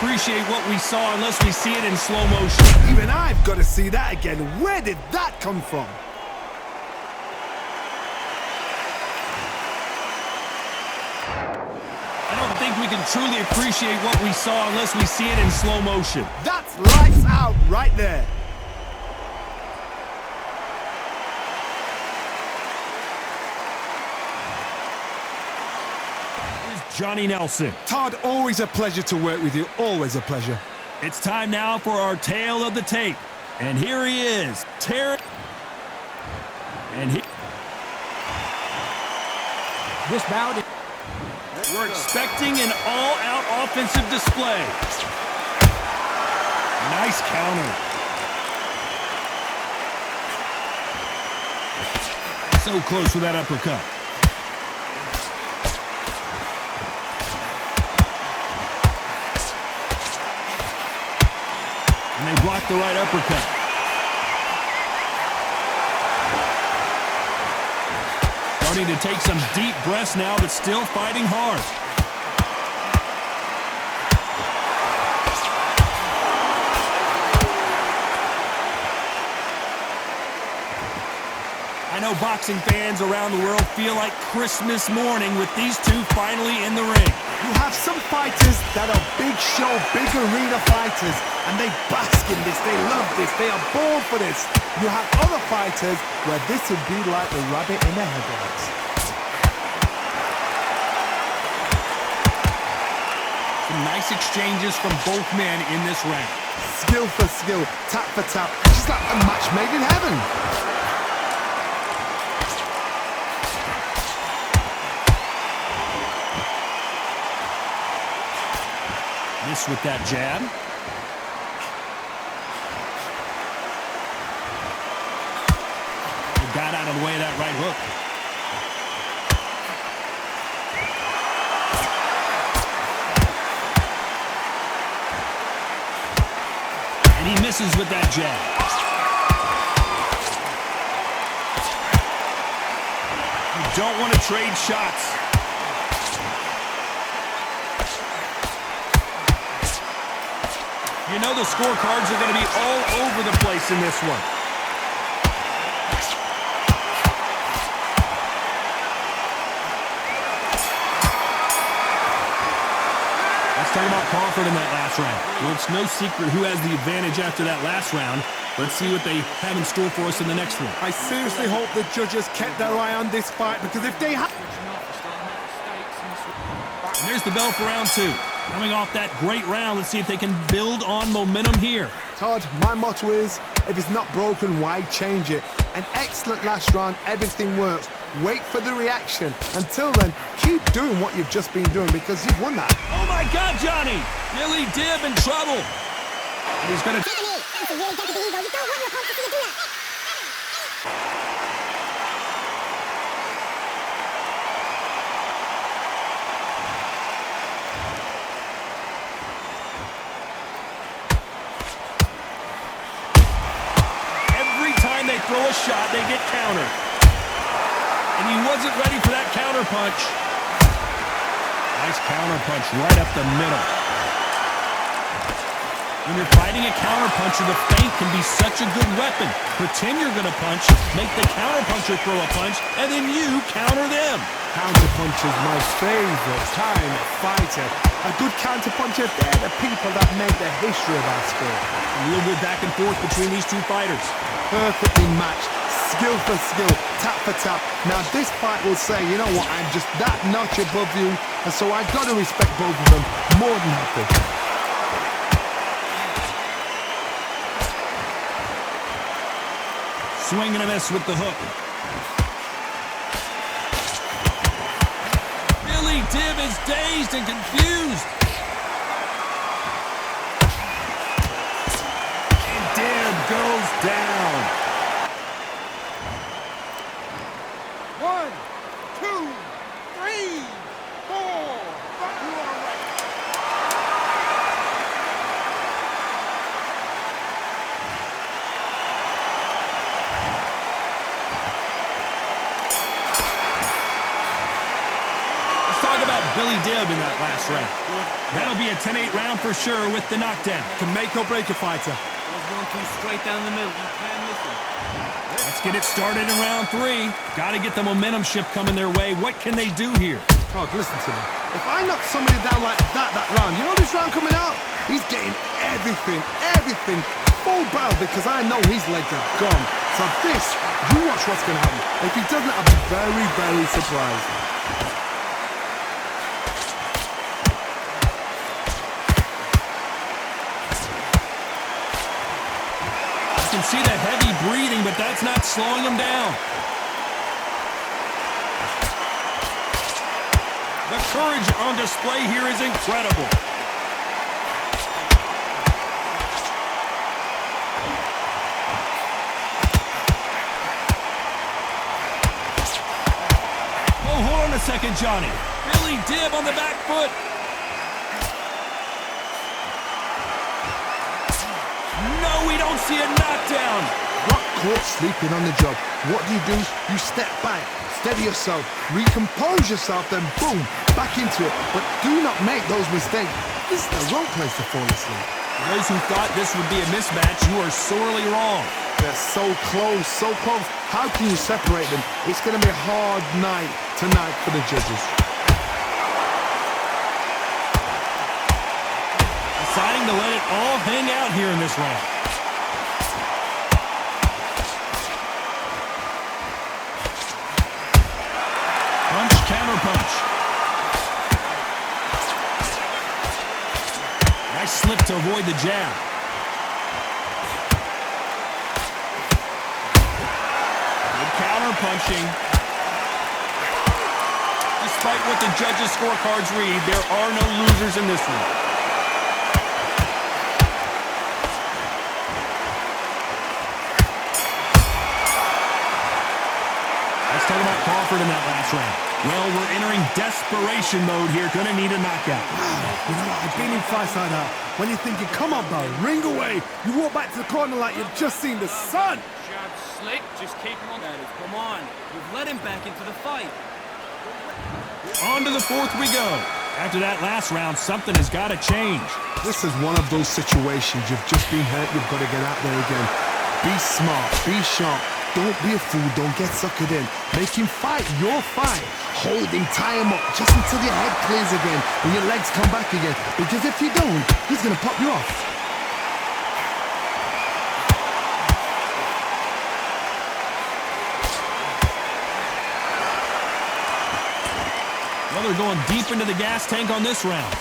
appreciate what we saw unless we see it in slow motion. Even I've got to see that again. Where did that come from? I don't think we can truly appreciate what we saw unless we see it in slow motion. That's lights out right there. Johnny Nelson. Todd, always a pleasure to work with you. Always a pleasure. It's time now for our tale of the tape. And here he is, Terry. And This bout. We're expecting an all-out offensive display. Nice counter. So close with that uppercut. And they block the right uppercut. Starting to take some deep breaths now, but still fighting hard. I know boxing fans around the world feel like Christmas morning with these two finally in the ring. You have some fighters that are big show, big arena fighters, and they bask in this, they love this, they are born for this. You have other fighters where this would be like the rabbit in the headlights. Some nice exchanges from both men in this round. Skill for skill, tap for tap, just like a match made in heaven. Miss with that jab. He got out of the way of that right hook. And he misses with that jab. You don't want to trade shots. You know the scorecards are going to be all over the place in this one. Let's talk about Crawford in that last round. Well, it's no secret who has the advantage after that last round. Let's see what they have in store for us in the next one. I seriously hope the judges kept their eye on this fight, because if they have... And there's the bell for round two. Coming off that great round, let's see if they can build on momentum here. Todd, my motto is, if it's not broken, why change it? An excellent last round, everything works. Wait for the reaction. Until then, keep doing what you've just been doing, because you've won that. Oh my God, Johnny! Billy Dib in trouble. And he's gonna... They throw a shot, they get countered. And he wasn't ready for that counter punch. Nice counter punch right up the middle. When you're fighting a counter puncher, the feint can be such a good weapon. Pretend you're going to punch, make the counter puncher throw a punch, and then you counter them. Counter puncher is my favorite kind of fighter. A good counter puncher, they're the people that make the history of our sport. A real good back and forth between these two fighters. Perfectly matched, skill for skill, tap for tap. Now this fight will say, you know what, I'm just that notch above you, and so I've got to respect both of them more than happy. Swing and a miss with the hook. Billy Dib is dazed and confused. And Dib goes down. 1, 2, 3, 4, 5. Let's talk about Billy Dib in that last round. That'll be a 10-8 round for sure with the knockdown. Can make or break a fighter. There's one too straight down the middle. You can't miss him. Let's get it started in round 3. Got to get the momentum shift coming their way. What can they do here? Oh, listen to me. If I knock somebody down like that round, you know this round coming out? He's getting everything full barrel because I know his legs are gone. So this, you watch what's going to happen. If he doesn't, I'll be very, very surprised. You can see the heavy breathing, but that's not slowing him down. The courage on display here is incredible. Oh, hold on a second, Johnny. Billy Dib on the back foot. No, we don't see a knockdown. Got caught sleeping on the job. What do? You step back, steady yourself, recompose yourself, then boom, back into it. But do not make those mistakes. This is the wrong place to fall asleep. For those who thought this would be a mismatch, you are sorely wrong. They're so close, so close. How can you separate them? It's going to be a hard night tonight for the judges. Deciding to let it all hang out here in this round. Punch, counter punch. Nice slip to avoid the jab. Good counter punching. Despite what the judges' scorecards read, there are no losers in this one. Let's talk about Crawford in that last round. Well, we're entering desperation mode here. Gonna need a knockout. You know what? I've been in fights like that. When you're thinking, come on, bro, ring away. You walk back to the corner like you've just seen the sun. Jab slick, just keep him on that. Come on, we've let him back into the fight. On to the 4th we go. After that last round, something has got to change. This is one of those situations. You've just been hurt. You've got to get out there again. Be smart. Be sharp. Don't be a fool. Don't get suckered in. Make him fight your fight. Hold him, tie him up just until your head clears again and your legs come back again. Because if you don't, he's going to pop you off. Well, they're going deep into the gas tank on this round.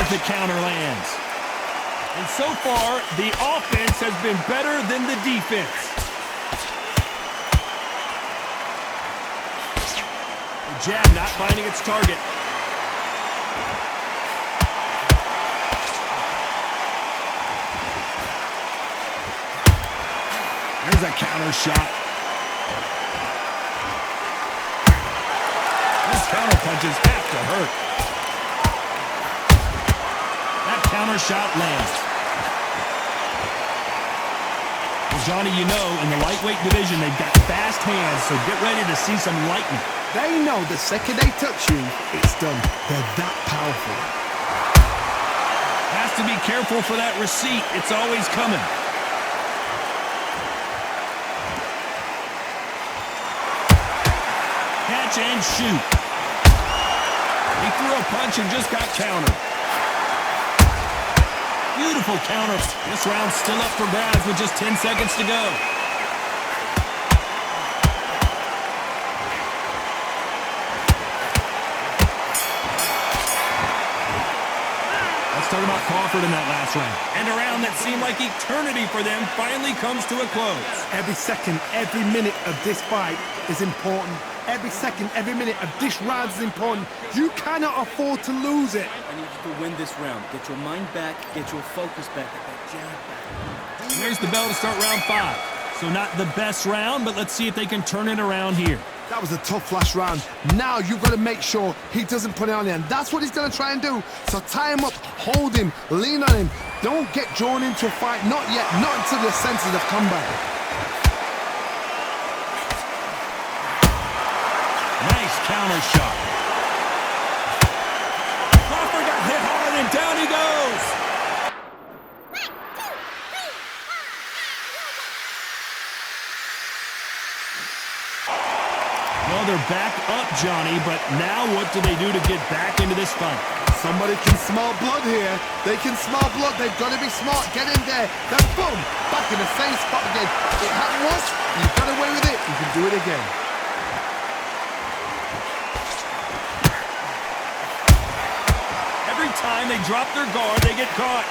The counter lands. And so far, the offense has been better than the defense. The jab not finding its target. There's a counter shot. These counter punches have to hurt. Counter shot lands. Well, Johnny, you know, in the lightweight division, they've got fast hands, so get ready to see some lightning. They know the second they touch you, it's done. They're that powerful. Has to be careful for that receipt. It's always coming. Catch and shoot. He threw a punch and just got countered. Beautiful counter. This round's still up for grabs with just 10 seconds to go. Let's talk about Crawford in that last round. And a round that seemed like eternity for them finally comes to a close. Every second, every minute of this fight is important. Every second, every minute of this round is important. You cannot afford to lose it. I need you to win this round. Get your mind back, get your focus back, get that jab back. And there's the bell to start round 5. So not the best round, but let's see if they can turn it around here. That was a tough last round. Now you've got to make sure he doesn't put it on you, and that's what he's going to try and do. So tie him up, hold him, lean on him. Don't get drawn into a fight. Not yet. Not until your senses have come back. Nice counter shot. Crawford got hit hard, and down he goes. Well, they're back up, Johnny, but now what do they do to get back into this fight? Somebody can smell blood here. They can smell blood. They've got to be smart. Get in there. Then boom, back in the same spot again. It happened once. You got away with it. You can do it again. Every time they drop their guard, they get caught.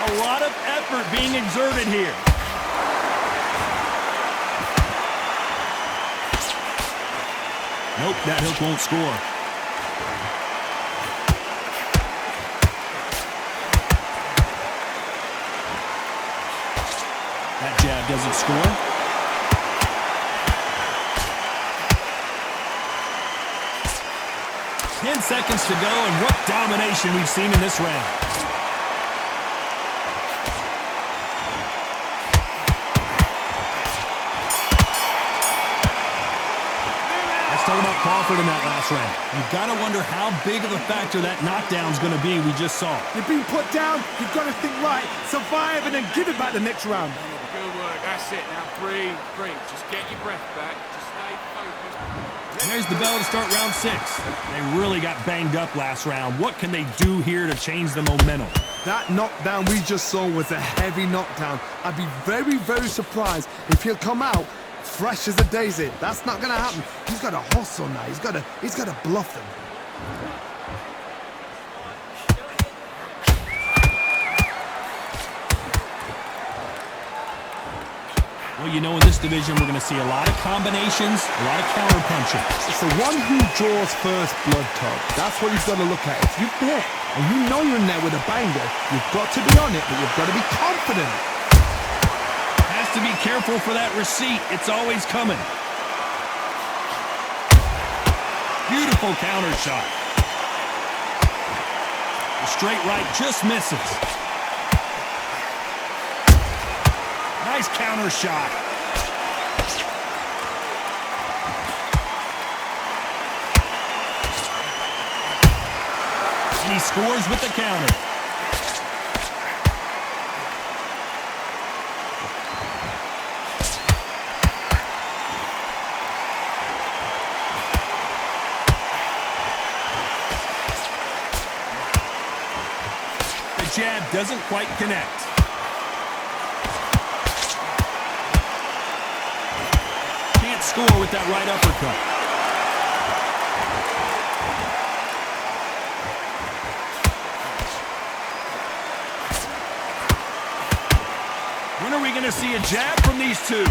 A lot of effort being exerted here. Nope, that hook won't score. That jab doesn't score. Ten seconds to go, and what domination we've seen in this round. Talking about Crawford in that last round. You've got to wonder how big of a factor that knockdown's going to be we just saw. You've been put down. You've got to think right, survive, and then give it back the next round. Good work. That's it. Now breathe, breathe. Just get your breath back. Just stay focused. There's the bell to start round 6. They really got banged up last round. What can they do here to change the momentum? That knockdown we just saw was a heavy knockdown. I'd be very, very surprised if he'll come out fresh as a daisy. That's not going to happen. He's got to hustle now. He's got to bluff them. Well, you know, in this division, we're going to see a lot of combinations, a lot of counter punching. It's the one who draws first blood, Todd. That's what he's got to look at. If you're there and you know you're in there with a banger, you've got to be on it, but you've got to be confident. To be careful for that receipt. It's always coming. Beautiful counter shot. The straight right just misses. Nice counter shot. And he scores with the counter. Jab doesn't quite connect. Can't score with that right uppercut. When are we going to see a jab from these two?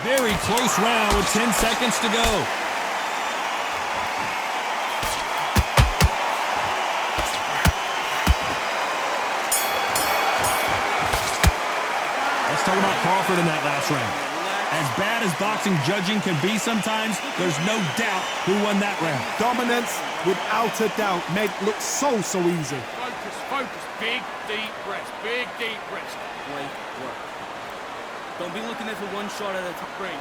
Very close round with 10 seconds to go. Let's talk about Crawford in that last round. As bad as boxing judging can be sometimes, there's no doubt who won that round. Dominance, without a doubt, made it look so easy. Focus, focus. Big, deep breaths. Big, deep breaths. Great work. Don't be looking at the one shot at a time. Breathe.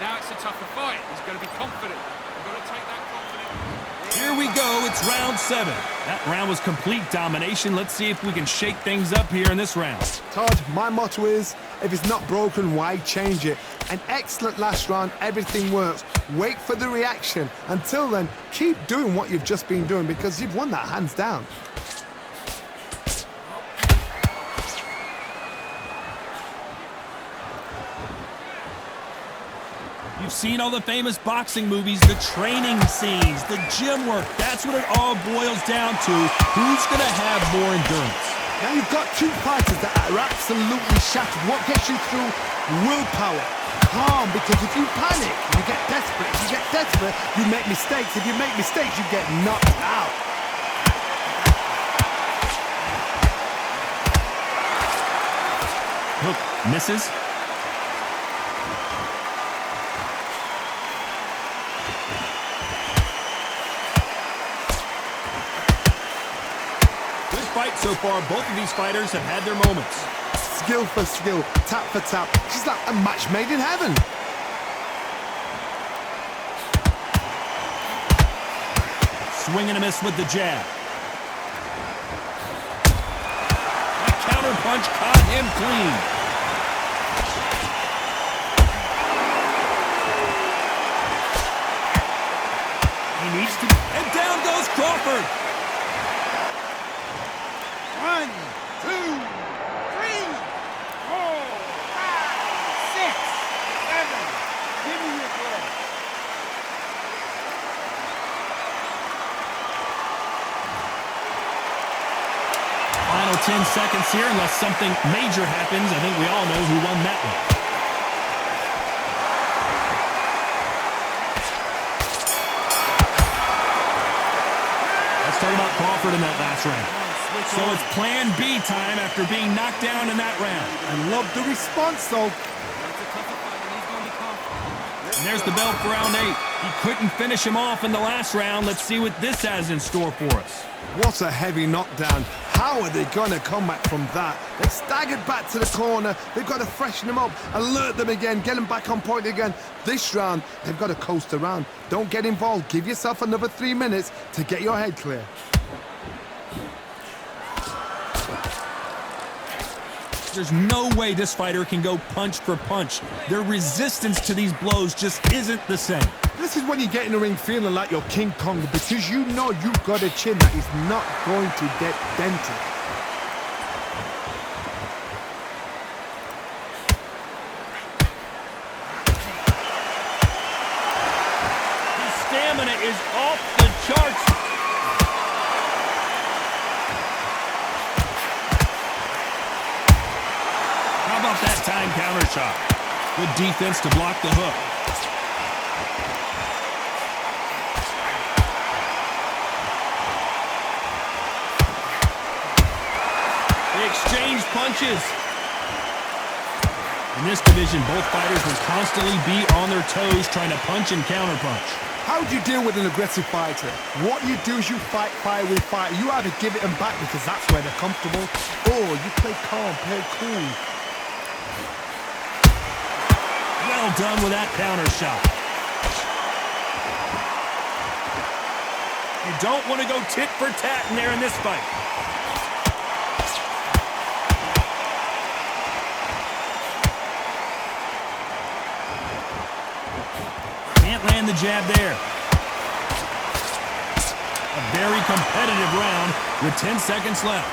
Now it's a tougher fight. He's going to be confident. You've got to take that confidence. Here we go. It's round 7. That round was complete domination. Let's see if we can shake things up here in this round. Todd, my motto is, if it's not broken, why change it? An excellent last round. Everything works. Wait for the reaction. Until then, keep doing what you've just been doing because you've won that hands down. You've seen all the famous boxing movies, the training scenes, the gym work. That's what it all boils down to. Who's going to have more endurance? Now you've got two fighters that are absolutely shattered. What gets you through? Willpower. Calm, because if you panic, you get desperate. If you get desperate, you make mistakes. If you make mistakes, you get knocked out. Hook misses. Good fight so far. Both of these fighters have had their moments. Skill for skill, tap for tap. She's like a match made in heaven. Swing and a miss with the jab. That counter punch caught him clean. He needs to... And down goes Crawford. 1, 2, 3, 4, 5, 6, 7. Give me your glove. Final 10 seconds here, unless something major happens. I think we all know who won that one. Let's talk about Crawford in that last round. So it's plan B time after being knocked down in that round. I love the response, though. And there's the bell for round 8. He couldn't finish him off in the last round. Let's see what this has in store for us. What a heavy knockdown. How are they going to come back from that? They staggered back to the corner. They've got to freshen them up, alert them again, get them back on point again. This round, they've got to coast around. Don't get involved. Give yourself another 3 minutes to get your head clear. There's no way this fighter can go punch for punch. Their resistance to these blows just isn't the same. This is when you get in the ring feeling like you're King Kong, because you know you've got a chin that is not going to get dented. His stamina is off the charts. How about that time counter shot? Good defense to block the hook. They exchange punches. In this division, both fighters will constantly be on their toes trying to punch and counterpunch. How do you deal with an aggressive fighter? What you do is you fight fire with fire. You either give it them back because that's where they're comfortable, or you play calm, play cool. Well done with that counter shot. You don't want to go tit for tat in there in this fight. Can't land the jab there. A very competitive round with 10 seconds left.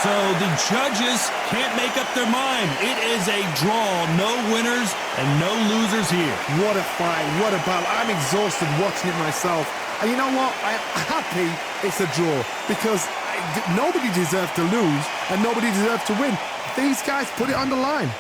So the judges can't make up their mind. It is a draw. No winners and no losers here. What a fight, what a battle. I'm exhausted watching it myself. And you know what? I'm happy it's a draw, because nobody deserves to lose and nobody deserves to win. These guys put it on the line.